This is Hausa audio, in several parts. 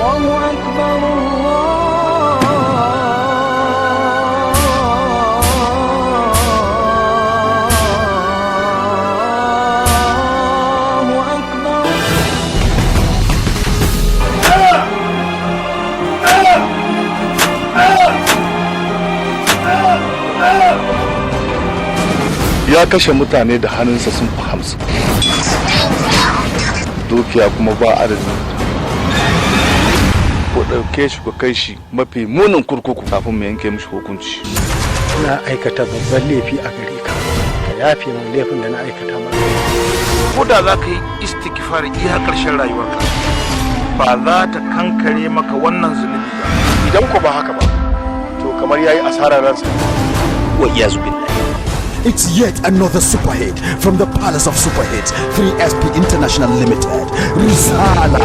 الله أكبر ya kashe mutane da hannunsa sun fi 50, dukiya kuma ba adadin. Ku ɗauke shi ku kai shi mafi munin kurkuku kafin mu yanke mishi hukunci. Na aikata babban laifi a gare ka yafe min laifin da na aikata maka. Ko da za ka yi istighfar iya ƙarshen rayuwarka ba za ta kankare maka wannan zunubi ba. Idan ku ba haka ba to kamar yayi asarar ransa. Wa iyazu billahi. It's yet another superhit from the Palace of Superhits, 3SP International Limited, Risala.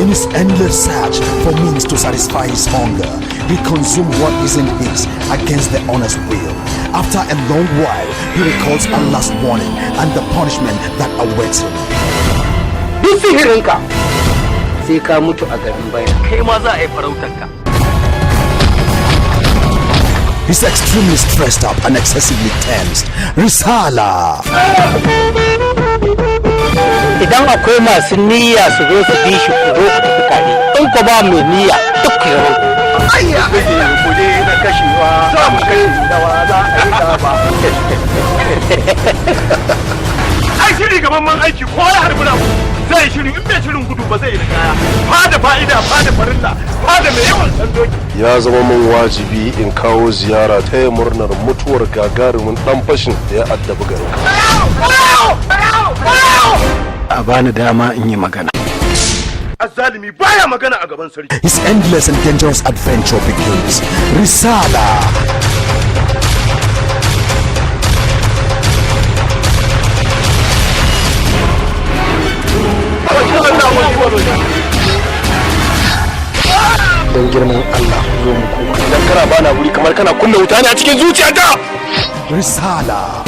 In his endless search for means to satisfy his hunger, he consumed what isn't his against the honest will. After a long while, he recalls Allah's warning and the punishment that awaits him. Duk sihirinka sai ka mutu a garin bayan kai ma za a yi farautarka. He's extremely stressed up and excessively tensed. Risala. Idan akwai masu niyya su zo su bi shi ku zo ku tafi tare. In ku ba mai niyya duk ku yaro. Ayya ku je na kashewa za mu kashe dawa za a yi ba. Ai shiri gaban man aiki ko ya harbi na zai shiri in bai shirin gudu ba zai yi kaya. Fada fa'ida fada farilla fada mai yawan sandoki. Ya zama min wajibi in kawo ziyara ta murnar mutuwar gagarumin dan fashin da ya addabi garin. A bani dama in yi magana. Azzalimi baya magana a gaban sarki. His endless and dangerous adventure begins. Risala. Don girman Allah zo mu koma. Idan kana bana wuri kamar kana kunna wuta ne a cikin zuciyata. Risala.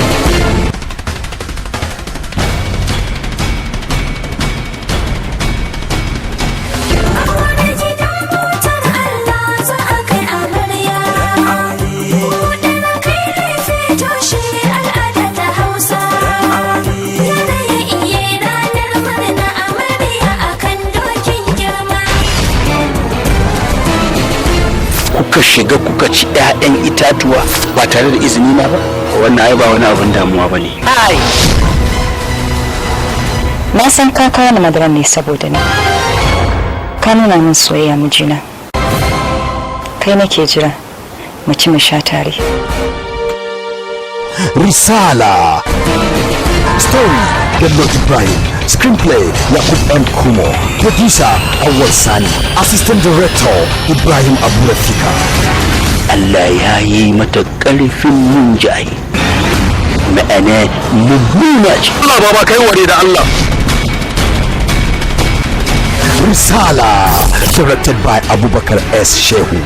Kuka shiga kuka ci 'ya'yan itatuwa ba tare da izini na ba, wannan ai ba wani abin damuwa bane. Ai na san ka kawo ni madara ne saboda ni ka nuna min soyayya mijina, kai nake jira mu ci mu sha tare. Risala. Story Bello Ibrahim. Screenplay Yakub M. Kumo. Producer Awal Sani. Assistant Director Ibrahim Abu Rafika. Allah ya yi mata ƙarfin munjaye, ma'ana mummuna ce. Allah baba kai ware da Allah. Risala. Directed by Abubakar S. Shehu.